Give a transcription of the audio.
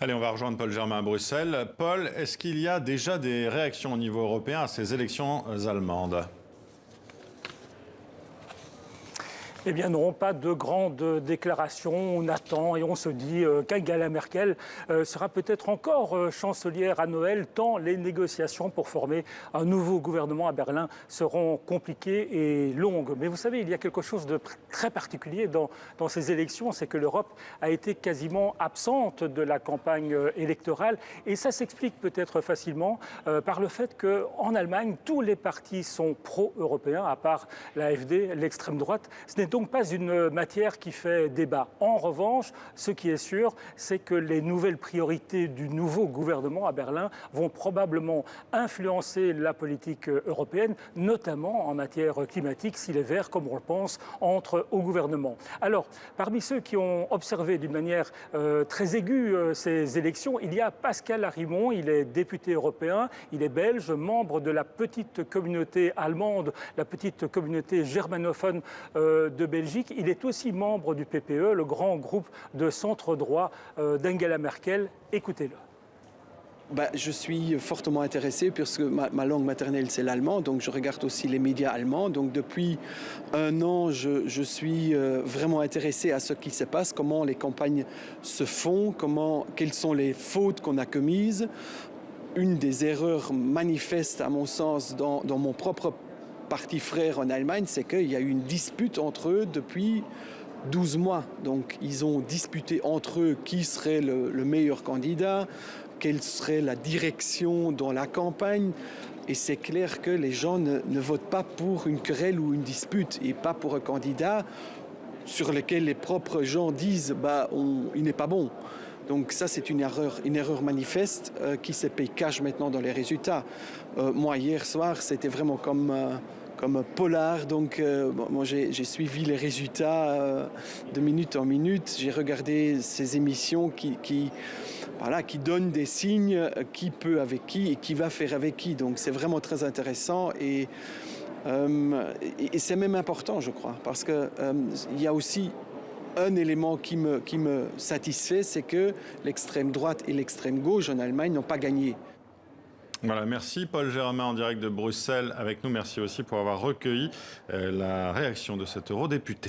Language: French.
Allez, on va rejoindre Paul Germain à Bruxelles. Paul, est-ce qu'il y a déjà des réactions au niveau européen à ces élections allemandes ? Eh bien non, pas de grandes déclarations. On attend et on se dit qu'Angela Merkel sera peut-être encore chancelière à Noël, tant les négociations pour former un nouveau gouvernement à Berlin seront compliquées et longues. Mais vous savez, il y a quelque chose de très particulier dans ces élections, c'est que l'Europe a été quasiment absente de la campagne électorale. Et ça s'explique peut-être facilement par le fait qu'en Allemagne, tous les partis sont pro-européens, à part l'AfD, l'extrême droite. Ce n'est donc pas une matière qui fait débat. En revanche, ce qui est sûr, c'est que les nouvelles priorités du nouveau gouvernement à Berlin vont probablement influencer la politique européenne, notamment en matière climatique, si les Verts, comme on le pense, entrent au gouvernement. Alors, parmi ceux qui ont observé d'une manière très aiguë ces élections, il y a Pascal Arimont, il est député européen, il est belge, membre de la petite communauté allemande, la petite communauté germanophone de Belgique. Il est aussi membre du PPE, le grand groupe de centre-droit d'Angela Merkel. Écoutez-le. Je suis fortement intéressé puisque ma langue maternelle c'est l'allemand, donc je regarde aussi les médias allemands. Donc depuis un an, je suis vraiment intéressé à ce qui se passe, comment les campagnes se font, quelles sont les fautes qu'on a commises. Une des erreurs manifestes à mon sens dans mon propre parti frère en Allemagne, c'est qu'il y a eu une dispute entre eux depuis 12 mois. Donc ils ont disputé entre eux qui serait le meilleur candidat, quelle serait la direction dans la campagne. Et c'est clair que les gens ne votent pas pour une querelle ou une dispute et pas pour un candidat sur lequel les propres gens disent il n'est pas bon. Donc ça, c'est une erreur manifeste qui se paye cash maintenant dans les résultats. Moi, hier soir, c'était vraiment comme polar. Donc moi, j'ai suivi les résultats de minute en minute. J'ai regardé ces émissions qui donnent des signes qui peut avec qui et qui va faire avec qui. Donc c'est vraiment très intéressant et c'est même important, je crois, parce que il y a aussi un élément qui me satisfait, c'est que l'extrême droite et l'extrême gauche en Allemagne n'ont pas gagné. Voilà, merci Paul Germain en direct de Bruxelles avec nous. Merci aussi pour avoir recueilli la réaction de cet eurodéputé.